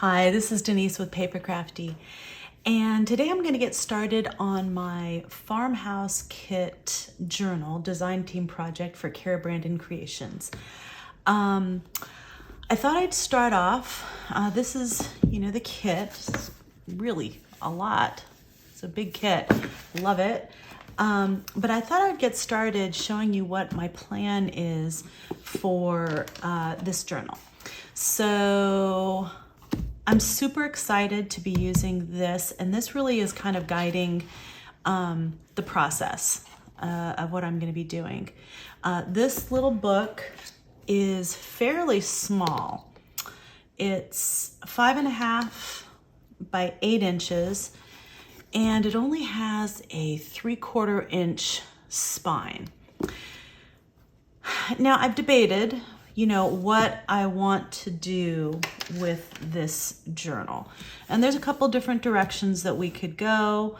Hi, this is Denise with Paper Crafty, and today I'm going to get started on my Farmhouse Kit Journal design team project for Cara Creations. I thought I'd start off, this is, the kit. It's really a lot. It's a big kit. Love it. But I thought I'd get started showing you what my plan is for this journal. So I'm super excited to be using this, and this really is kind of guiding the process of what I'm going to be doing. This little book is fairly small. It's 5.5 by 8 inches, and it only has a 3/4 inch spine. Now, I've debated what I want to do with this journal. And there's a couple different directions that we could go.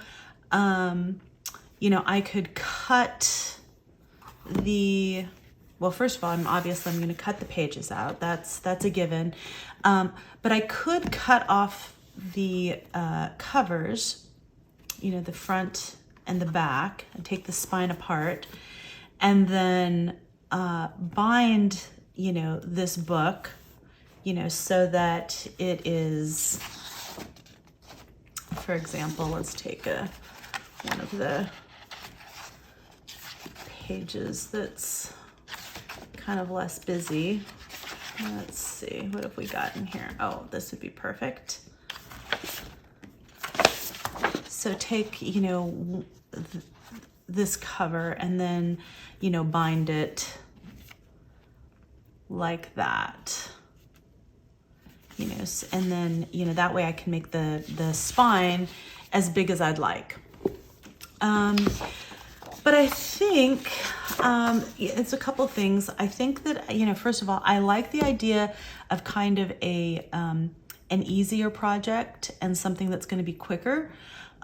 I could cut well, first of all, I'm going to cut the pages out. That's a given. But I could cut off the covers, the front and the back, and take the spine apart, and then bind this book, so that it is, for example, let's take one of the pages that's kind of less busy. Let's see, what have we got in here? Oh, this would be perfect. So take, this cover and then, bind it like that, and then, that way I can make the spine as big as I'd like. But I think it's a couple things. I think that, first of all, I like the idea of kind of an easier project and something that's going to be quicker.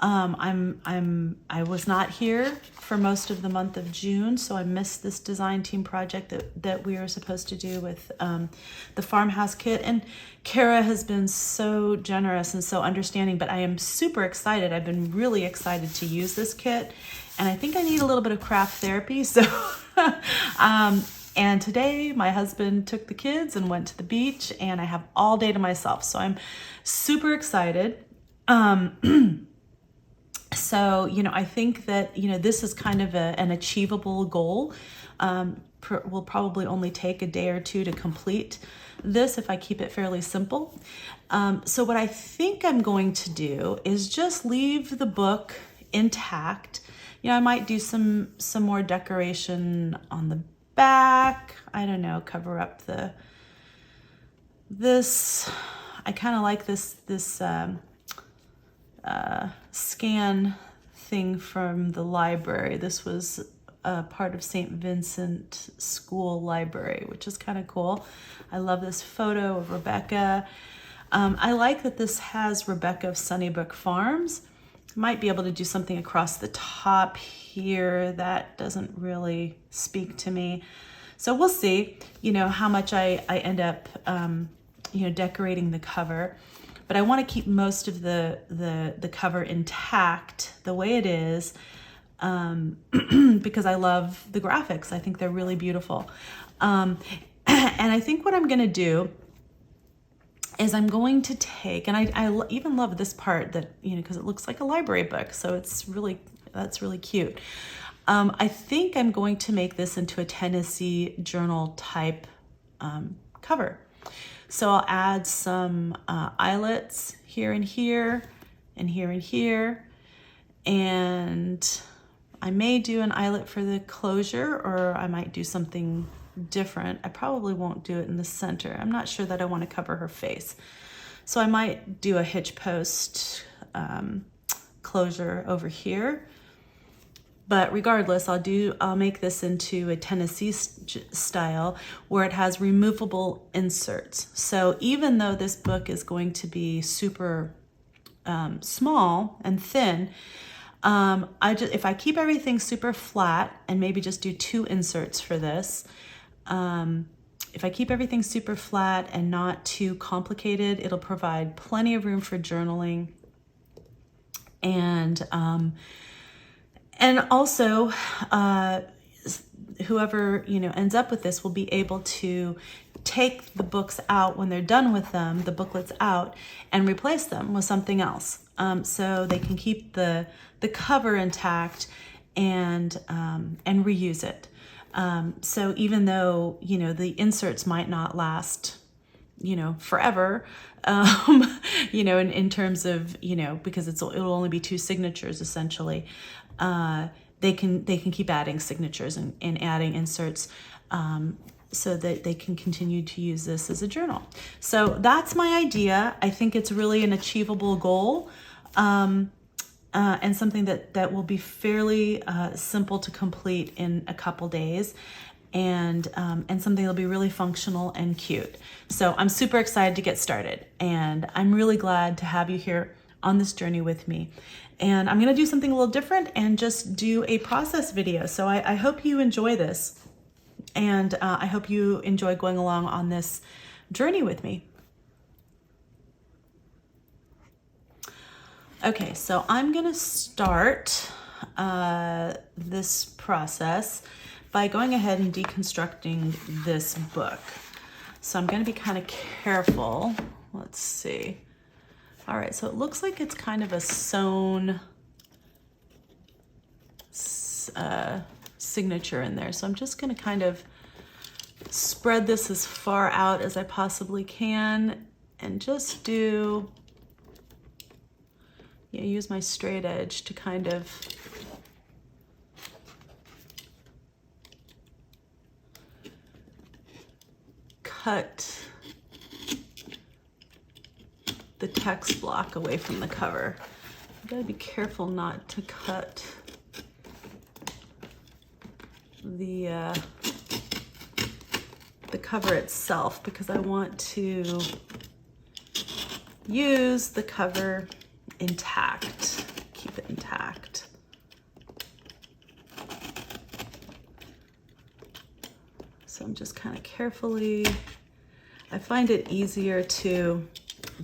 I was not here for most of the month of June, so I missed this design team project that we were supposed to do with the Farmhouse kit. And Cara has been so generous and so understanding, but I am super excited. I've been really excited to use this kit, and I think I need a little bit of craft therapy. So, and today my husband took the kids and went to the beach, and I have all day to myself. So I'm super excited. So, I think that, this is kind of an achievable goal. Will probably only take a day or two to complete this if I keep it fairly simple. So what I think I'm going to do is just leave the book intact. I might do some more decoration on the back. I don't know, cover up this. I kind of like this scan thing from the library. This was part of St. Vincent School Library, which is kind of cool. I love this photo of Rebecca. I like that this has Rebecca of Sunnybrook Farms. Might be able to do something across the top here. That doesn't really speak to me. So we'll see, how much I end up, decorating the cover. But I want to keep most of the cover intact the way it is, because I love the graphics. I think they're really beautiful. And I think what I'm going to do is I'm going to take, and I even love this part that, because it looks like a library book. So that's really cute. I think I'm going to make this into a Tennessee journal type cover. So I'll add some eyelets here and here and here and here. And I may do an eyelet for the closure, or I might do something different. I probably won't do it in the center. I'm not sure that I want to cover her face. So I might do a hitch post closure over here. But regardless, I'll make this into a Tennessee style where it has removable inserts. So even though this book is going to be super small and thin, if I keep everything super flat and maybe just do 2 inserts for this, if I keep everything super flat and not too complicated, it'll provide plenty of room for journaling. And also, whoever, you know, ends up with this will be able to take the books out when they're done with them, the booklets out, and replace them with something else. So they can keep the cover intact and reuse it. So even though, you know, the inserts might not last, you know, forever, you know, in terms of, you know, because it'll only be 2 signatures essentially, they can keep adding signatures and adding inserts, so that they can continue to use this as a journal. So that's my idea. I think it's really an achievable goal, and something that will be fairly simple to complete in a couple days, and something that'll be really functional and cute. So I'm super excited to get started, and I'm really glad to have you here on this journey with me. And I'm gonna do something a little different and just do a process video. So I hope you enjoy this, and I hope you enjoy going along on this journey with me. Okay, so I'm gonna start this process by going ahead and deconstructing this book. So I'm gonna be kind of careful. Let's see. All right, so it looks like it's kind of a sewn signature in there. So I'm just gonna kind of spread this as far out as I possibly can and just do, yeah, use my straight edge to kind of cut the text block away from the cover. You gotta be careful not to cut the cover itself, because I want to use the cover intact, keep it intact. So I'm just kind of carefully, I find it easier to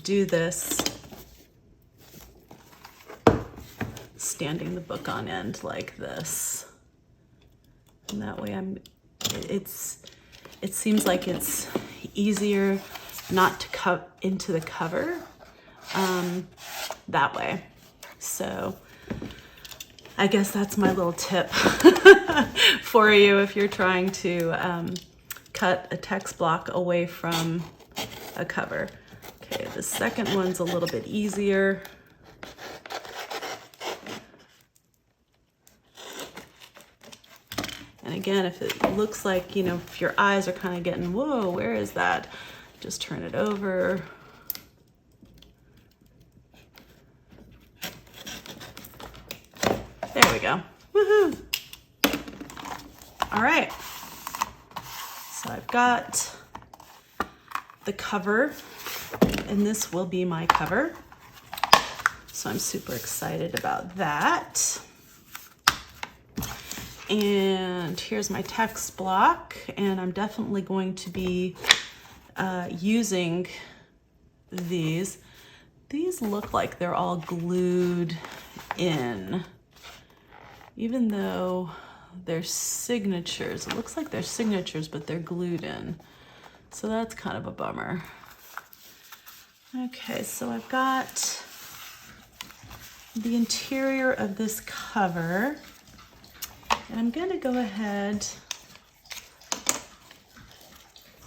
do this standing the book on end like this. And that way it seems like it's easier not to cut into the cover that way. So I guess that's my little tip for you if you're trying to cut a text block away from a cover. Okay, the second one's a little bit easier. And again, if it looks like, you know, if your eyes are kind of getting, whoa, where is that? Just turn it over. There we go. Woohoo! All right. So I've got the cover, and this will be my cover. So I'm super excited about that. And here's my text block, and I'm definitely going to be using these. These look like they're all glued in, even though they're signatures. It looks like they're signatures, but they're glued in. So that's kind of a bummer. Okay, so I've got the interior of this cover. And I'm gonna go ahead,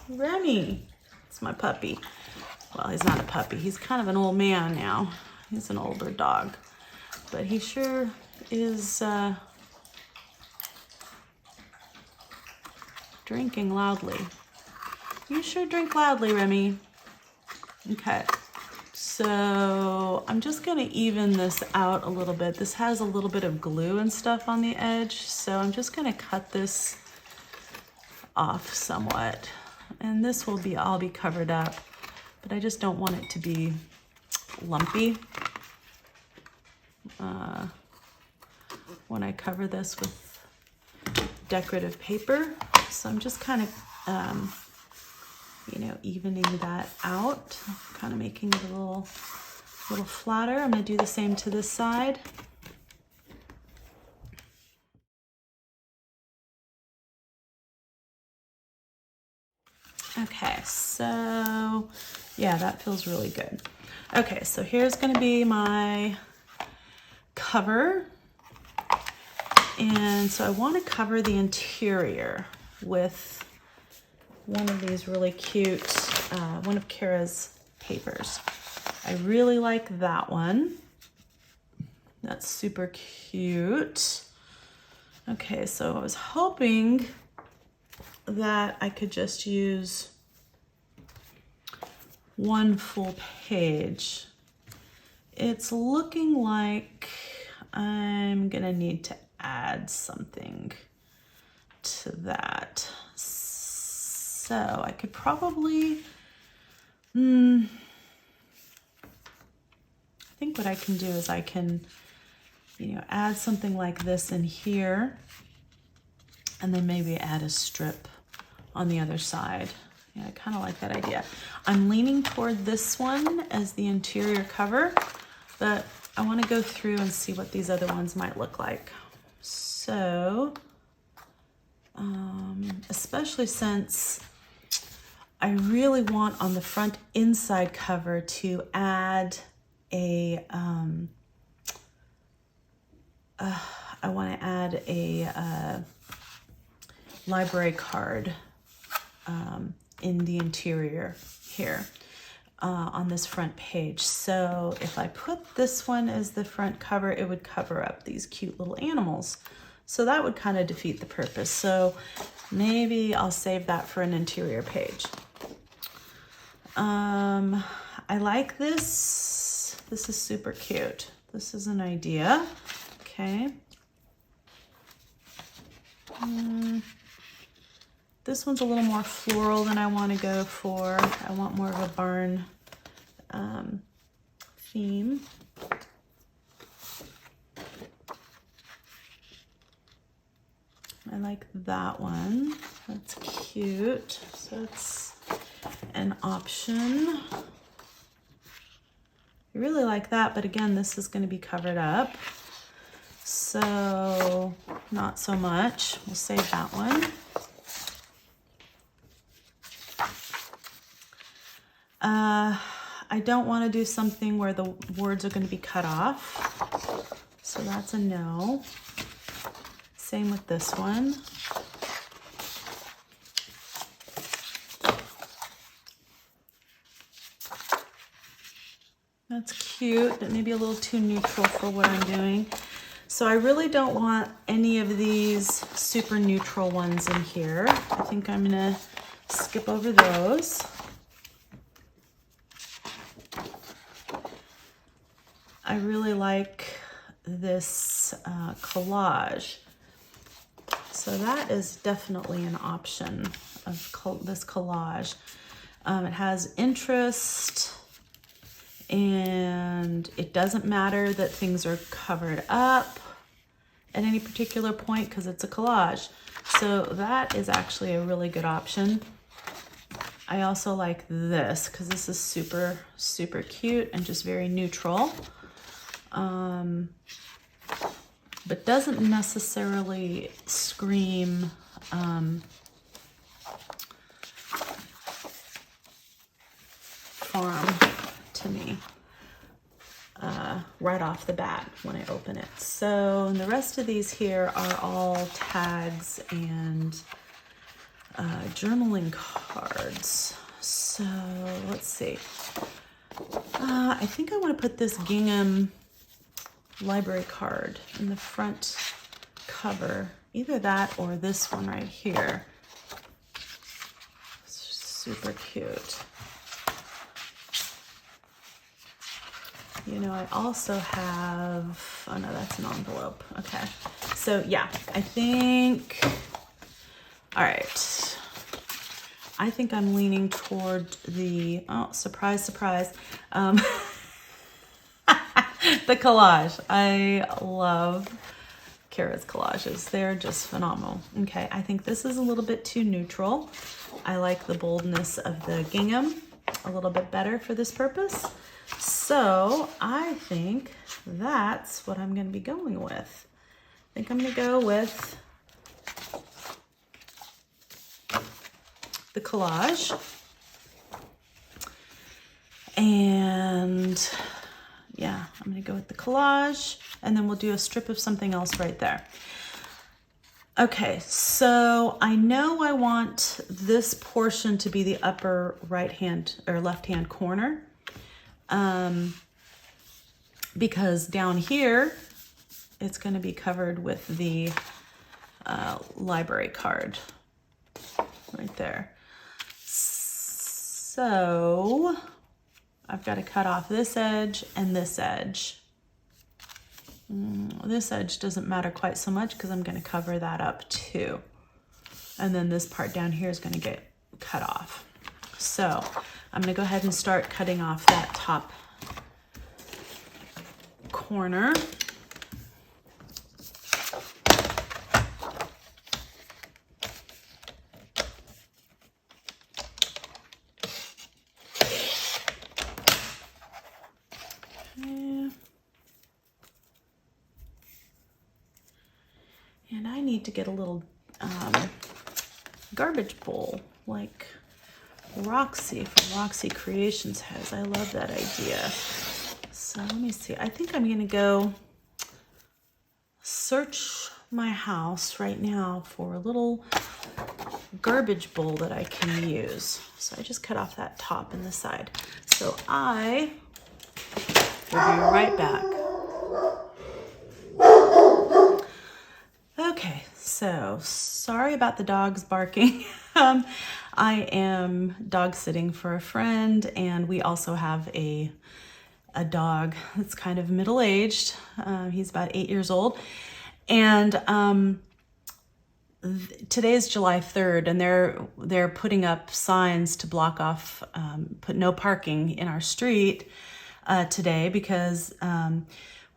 Remy, it's my puppy. Well, he's not a puppy, he's kind of an old man now. He's an older dog, but he sure is drinking loudly. You sure drink loudly, Remy. Okay, so I'm just gonna even this out a little bit. This has a little bit of glue and stuff on the edge, so I'm just gonna cut this off somewhat. And this will be all be covered up, but I just don't want it to be lumpy when I cover this with decorative paper. So I'm just kind of you know, evening that out, kind of making it a little flatter. I'm gonna do the same to this side. Okay, so yeah, that feels really good. Okay, so here's gonna be my cover. And so I wanna cover the interior with one of these really cute, one of Cara's papers. I really like that one. That's super cute. Okay, so I was hoping that I could just use one full page. It's looking like I'm gonna need to add something to that. So I could probably, I think what I can do is I can, you know, add something like this in here and then maybe add a strip on the other side. Yeah, I kind of like that idea. I'm leaning toward this one as the interior cover, but I want to go through and see what these other ones might look like. So, especially since I really want on the front inside cover to add a, I want to add a library card in the interior here on this front page. So if I put this one as the front cover, it would cover up these cute little animals. So that would kind of defeat the purpose. So maybe I'll save that for an interior page. I like this. This is super cute. This is an idea. Okay. This one's a little more floral than I want to go for. I want more of a barn theme. I like that one. That's cute. So it's an option. I really like that, but again, this is going to be covered up. So not so much. We'll save that one. I don't want to do something where the words are going to be cut off. So that's a no. Same with this one. That's cute, but maybe a little too neutral for what I'm doing. So I really don't want any of these super neutral ones in here. I think I'm gonna skip over those. I really like this collage. So that is definitely an option of this collage. It has interest, and it doesn't matter that things are covered up at any particular point because it's a collage. So that is actually a really good option. I also like this because this is super, super cute and just very neutral. But doesn't necessarily scream farm to me right off the bat when I open it. So the rest of these here are all tags and journaling cards. So let's see. I think I want to put this gingham library card in the front cover, either that or this one right here. It's super cute. You know, I also have, oh no, that's an envelope. Okay, so yeah, I think, all right, I think I'm leaning toward the, oh, surprise, surprise, the collage. I love Cara's collages. They're just phenomenal. Okay, I think this is a little bit too neutral. I like the boldness of the gingham a little bit better for this purpose. So I think that's what I'm going to be going with. I think I'm going to go with the collage. And yeah, I'm going to go with the collage, and then we'll do a strip of something else right there. Okay, so I know I want this portion to be the upper right hand or left hand corner, because down here it's going to be covered with the library card right there. So I've got to cut off this edge and this edge. This edge doesn't matter quite so much because I'm going to cover that up too. And then this part down here is going to get cut off. So I'm going to go ahead and start cutting off that top corner. And I need to get a little garbage bowl like Roxy from Roxy Creations has. I love that idea. So let me see. I think I'm going to go search my house right now for a little garbage bowl that I can use. So I just cut off that top and the side. So I will be right back. Okay, so sorry about the dogs barking. I am dog sitting for a friend, and we also have a dog that's kind of middle-aged. He's about 8 years old, and today is July 3rd, and they're putting up signs to block off, put no parking in our street today because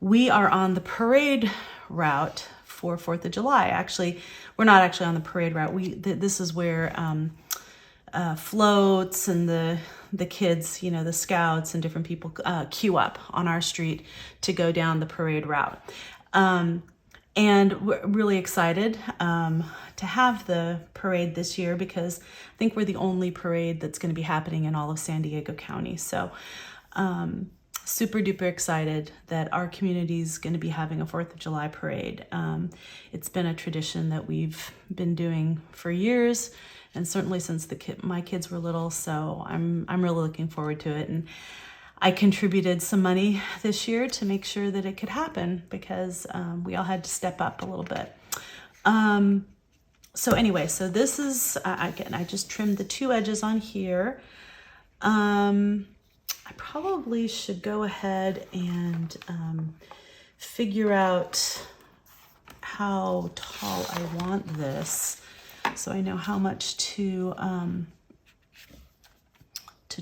we are on the parade route for 4th of July. Actually, we're not actually on the parade route. This is where floats and the kids, you know, the scouts and different people queue up on our street to go down the parade route. And we're really excited to have the parade this year because I think we're the only parade that's going to be happening in all of San Diego County. So super duper excited that our community is going to be having a 4th of July parade. It's been a tradition that we've been doing for years, and certainly since my kids were little. So I'm really looking forward to it. And I contributed some money this year to make sure that it could happen because we all had to step up a little bit. So anyway, so this is, again, I just trimmed the 2 edges on here. I probably should go ahead and figure out how tall I want this so I know how much to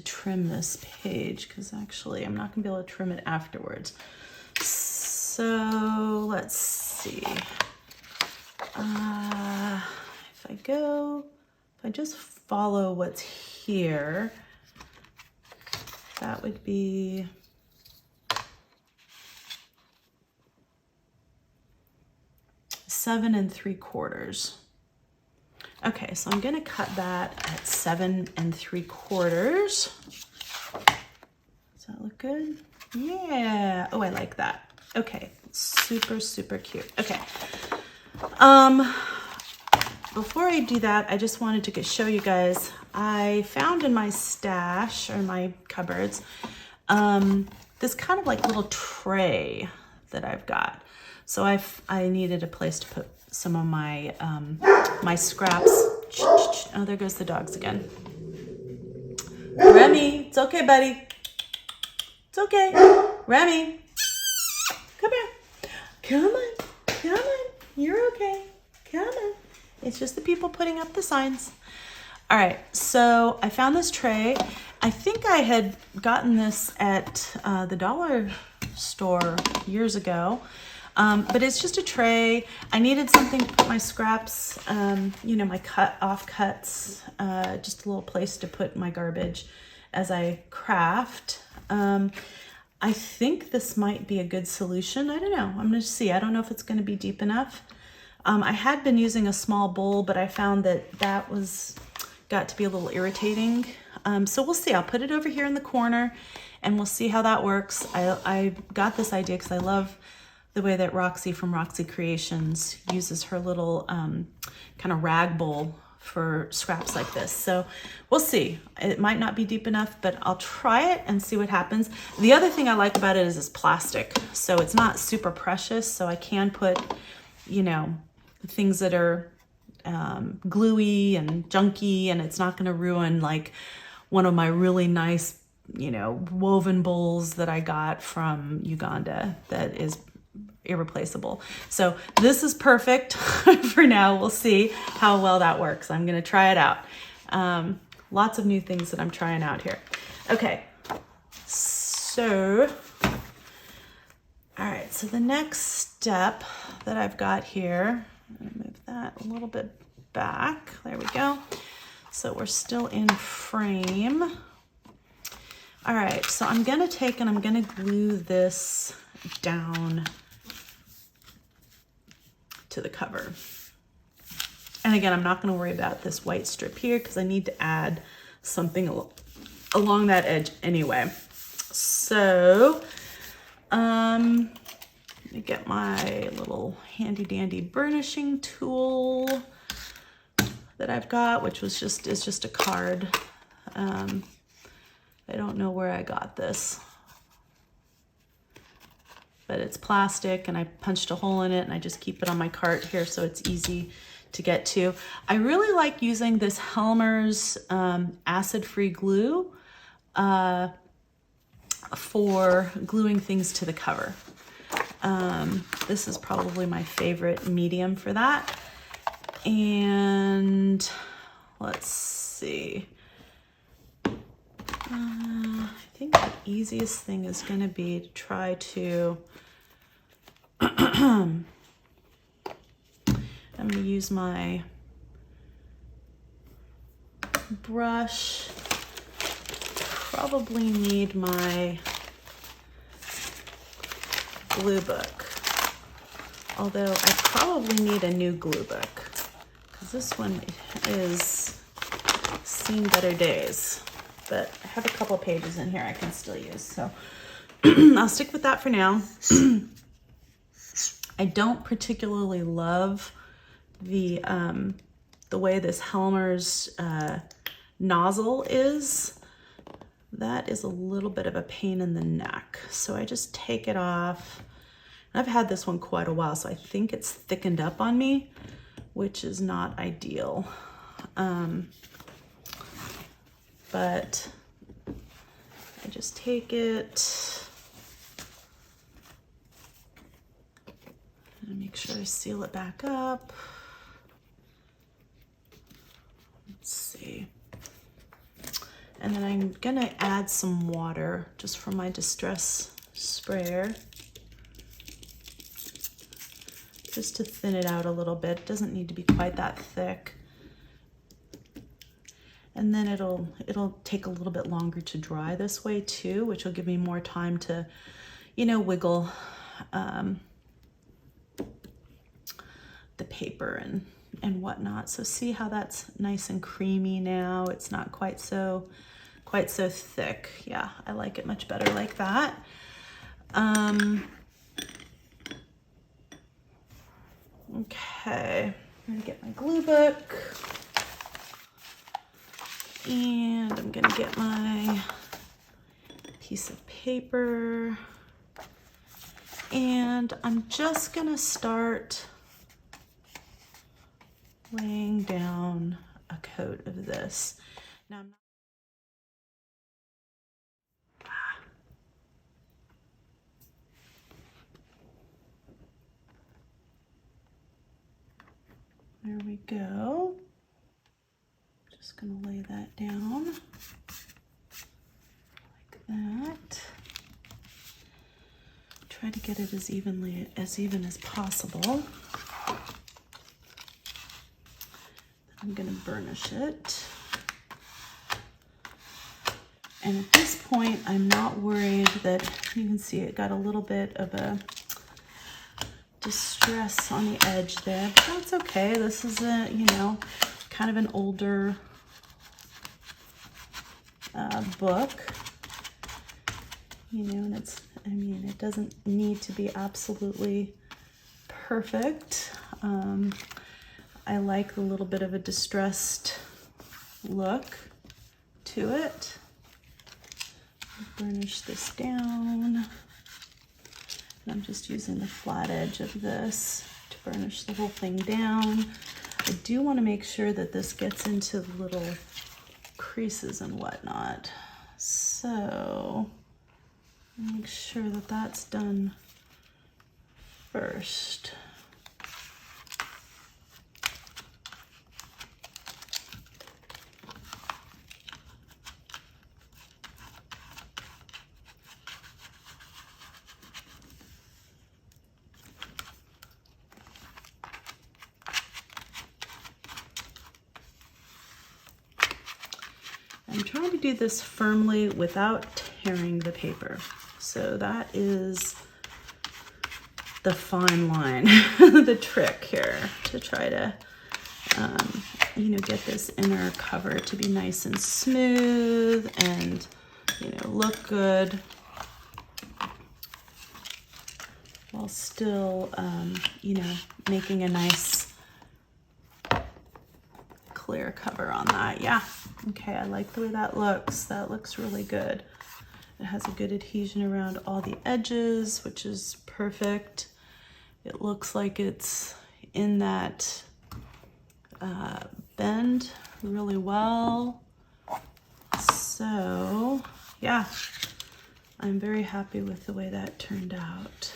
trim this page, because actually I'm not going to be able to trim it afterwards. So let's see. If I just follow what's here, that would be seven and 3/4. Okay, so I'm gonna cut that at 7 3/4. Does that look good? Yeah. Oh, I like that. Okay, super, super cute. Okay. Before I do that, I just wanted to show you guys, I found in my stash or my cupboards, this kind of like little tray that I've got. So I needed a place to put some of my, my scraps. Oh, there goes the dogs again. Remy, it's okay, buddy. It's okay. Remy, come here. Come on, come on. You're okay. Come on. It's just the people putting up the signs. All right, so I found this tray. I think I had gotten this at the dollar store years ago. But it's just a tray. I needed something to put my scraps, you know, my offcuts, just a little place to put my garbage as I craft. I think this might be a good solution. I don't know. I'm going to see. I don't know if it's going to be deep enough. I had been using a small bowl, but I found that that got to be a little irritating. So we'll see. I'll put it over here in the corner and we'll see how that works. I got this idea because I love the way that Roxy from Roxy Creations uses her little kind of rag bowl for scraps like this. So we'll see. It might not be deep enough, but I'll try it and see what happens. The other thing I like about it is it's plastic. So it's not super precious. So I can put, you know, things that are gluey and junky, and it's not going to ruin like one of my really nice, you know, woven bowls that I got from Uganda that is irreplaceable. So this is perfect for now. We'll see how well that works. I'm going to try it out. Lots of new things that I'm trying out here. Okay. So, all right. So the next step that I've got here, I'm going to move that a little bit back. There we go. So we're still in frame. All right. So I'm going to take and I'm going to glue this down to the cover. And again, I'm not going to worry about this white strip here because I need to add something along that edge anyway. So, let me get my little handy dandy burnishing tool that I've got, which is just a card. I don't know where I got this, but it's plastic and I punched a hole in it and I just keep it on my cart here so it's easy to get to. I really like using this Helmer's acid-free glue for gluing things to the cover. This is probably my favorite medium for that. And let's see. I think the easiest thing is going to be to try to I'm going to use my brush. Probably need my glue book. Although I probably need a new glue book because this one is seen better days. But I have a couple pages in here I can still use. So I'll stick with that for now. I don't particularly love the way this Helmer's nozzle is. That is a little bit of a pain in the neck. So I just take it off. I've had this one quite a while, so I think it's thickened up on me, which is not ideal. But I just take it and make sure I seal it back up. Let's see. And then I'm gonna add some water just from my distress sprayer, just to thin it out a little bit. It doesn't need to be quite that thick. And then it'll take a little bit longer to dry this way too, which will give me more time to, you know, wiggle the paper and whatnot. So see how that's nice and creamy now. It's not quite so thick. Yeah, I like it much better like that. Okay, I'm gonna get my glue book. And I'm gonna get my piece of paper. And I'm just gonna start laying down a coat of this. Now I'm not there we go. Just gonna lay that down like that. try to get it as even as possible. I'm gonna burnish it. And at this point, I'm not worried that, you can see it got a little bit of a distress on the edge there. But that's okay. This is a, you know, kind of an older book. You know, and it's, I mean, it doesn't need to be absolutely perfect. I like the little bit of a distressed look to it. Burnish this down. And I'm just using the flat edge of this to burnish the whole thing down. I do want to make sure that this gets into the little creases and whatnot. So make sure that that's done first. I'm trying to do this firmly without tearing the paper. So that is the fine line, the trick here, to try to, you know, get this inner cover to be nice and smooth and, you know, look good while still, you know, making a nice clear cover on that. Yeah. Okay, I like the way that looks. That looks really good. It has a good adhesion around all the edges, which is perfect. It looks like it's in that bend really well. So, yeah, I'm very happy with the way that turned out.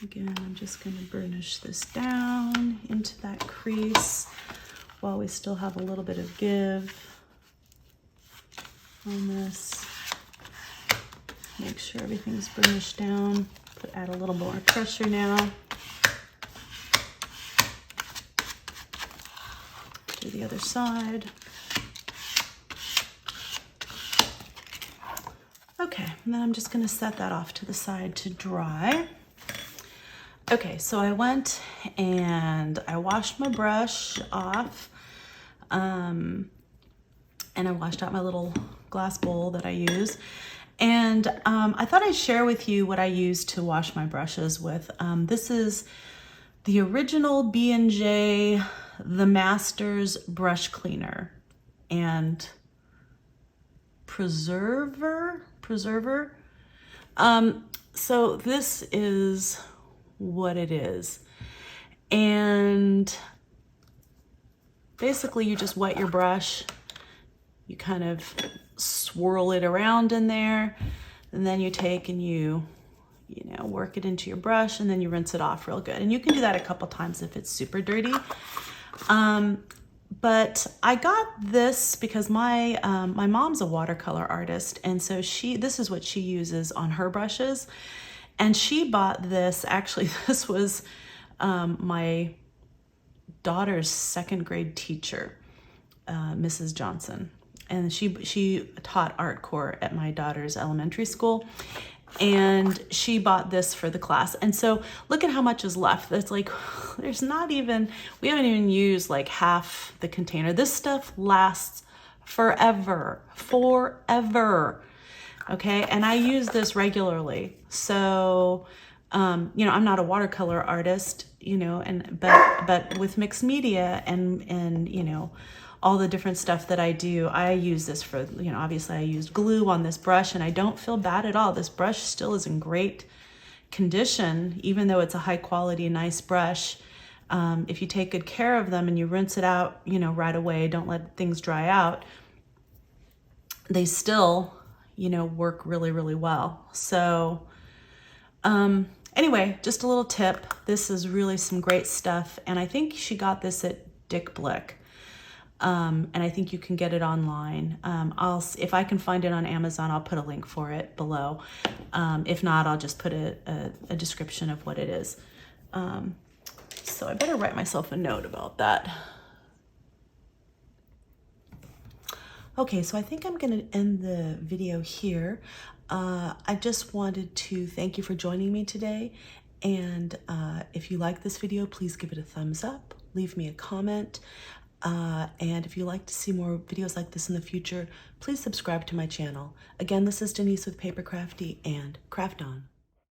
Again, I'm just going to burnish this down into that crease while we still have a little bit of give on this. Make sure everything's burnished down. Add a little more pressure now. Do the other side. Okay, and then I'm just going to set that off to the side to dry. Okay, so I went and I washed my brush off, and I washed out my little glass bowl that I use. And I thought I'd share with you what I use to wash my brushes with. This is the original B&J The Masters brush cleaner and preserver. So this is what it is. And basically you just wet your brush, you kind of swirl it around in there, and then you take and you know, work it into your brush, and then you rinse it off real good. And you can do that a couple times if it's super dirty. But I got this because my mom's a watercolor artist, and so this is what she uses on her brushes. And she bought this, actually this was my daughter's second grade teacher, Mrs. Johnson. And she taught art core at my daughter's elementary school. And she bought this for the class. And so look at how much is left. It's like, there's not even, we haven't even used like half the container. This stuff lasts forever. Okay, and I use this regularly. So, you know, I'm not a watercolor artist, you know, but with mixed media and you know, all the different stuff that I do, I use this for, you know, obviously I used glue on this brush and I don't feel bad at all. This brush still is in great condition, even though it's a high quality, nice brush. If you take good care of them and you rinse it out, you know, right away, don't let things dry out, they still, you know, work really, really well. So, anyway, just a little tip. This is really some great stuff. And I think she got this at Dick Blick. And I think you can get it online. If I can find it on Amazon, I'll put a link for it below. If not, I'll just put a description of what it is. So I better write myself a note about that. Okay, so I think I'm going to end the video here. I just wanted to thank you for joining me today. And if you like this video, please give it a thumbs up, leave me a comment. And if you'd like to see more videos like this in the future, please subscribe to my channel. Again, this is Denise with Paper Crafty, and craft on.